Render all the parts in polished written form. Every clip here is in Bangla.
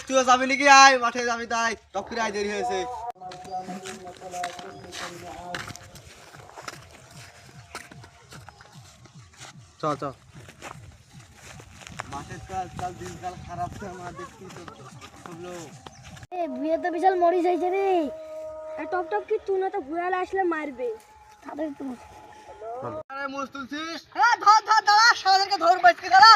তুই যাবি নাকি? আয় মাঠে যাবি, তাই টপকির আয়, দেরি হয়েছে। চ চ, মাঠের তো আজকাল দিনকাল খারাপ, দেখছি ভুয়া তো বিশাল মরিচ হয়েছে রে। টপ টপ কি তুই না তো ভুয়ালে আসলে মারবে তাদের তো। আরে মোষ তুলছিস? হ্যাঁ ধর ধর, দাঁড়া, সারাদেরকে ধর, বাইকে দাঁড়া।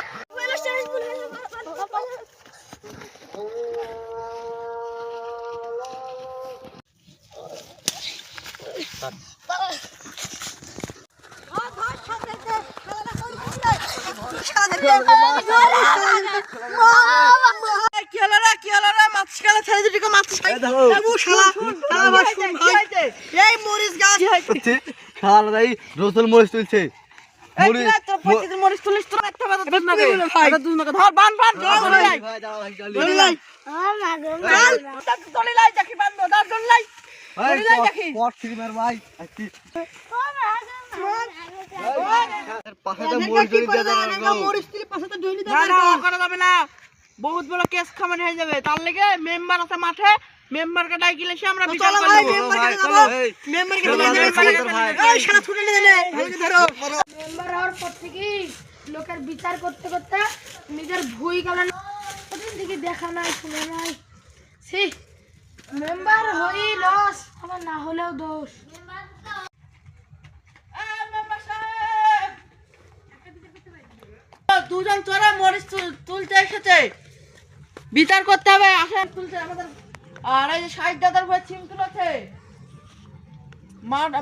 রসুল মরিচ তুলছে। বহুত বড় কেস খামান হয়ে যাবে, তার লেগে মেম্বার আছে মাঠে, মেম্বারকে ডাকিলে সে আমরা বিচার করব। মেম্বার হওয়ার পর থেকে লোকের বিচার করতে করতে নিজের ভুই গেল, ওদিন থেকে দেখা নাই শুনে নাই। সে মেম্বার হই লস, আমার না হলেও দোষ। দুজন চোরা মরিচ তুলতে এসেছে, বিচার করতে হবে। আসেন, তুলছে আমাদের। আর এই যে সাইড দাদার ঘরে ছিম তুলেছে,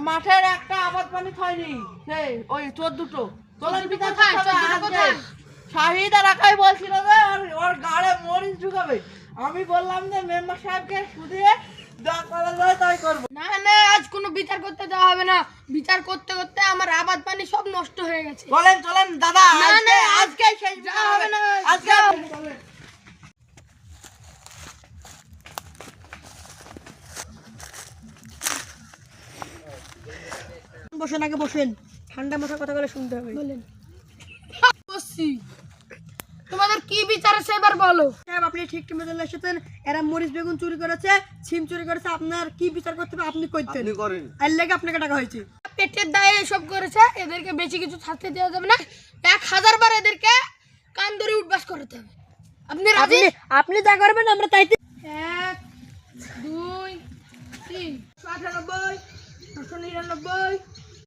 মাঠের একটা আবাদ পানি হয়নি, সেই ওই চোর দুটো চলেন বিচার করতে হবে। শাহিদ আর একাই বলছিল যে ওর গাড়ে মরিচ ঢুকাবে। আমি বললাম যে মেম্বার সাহেবকে শুধিয়ে তাই করবো। না না, আজ কোনো বিচার করতে যাওয়া হবে না। বিচার করতে করতে আমার আবাদ পানি সব নষ্ট হয়ে গেছে। চলেন চলেন দাদা, আজকে শেষ যাওয়া হবে না। আজকে বসেন, আগে বসেন, ঠান্ডা মাথার কথা বলে শুনতে হবে। বলেন তোমাদের কি বিচার আছে এবার বলো। সাহেব, আপনি ঠিক মতো এসেছেন। এরা মরিচ বেগুন চুরি করেছে, সিম চুরি করেছে, আপনার কি বিচার করতে হবে আপনি করতেন। এর লেগে আপনাকে টাকা হয়েছে। পেটের দায়ে এসব করেছে, এদেরকে বেশি কিছু শাস্তি দেওয়া যাবে না। 1000 বার এদেরকে কান ধরে উঠবাস করতে হবে। আপনি রাজি? আপনি যা করবেন আমরা তাই। 1 2 3 98 999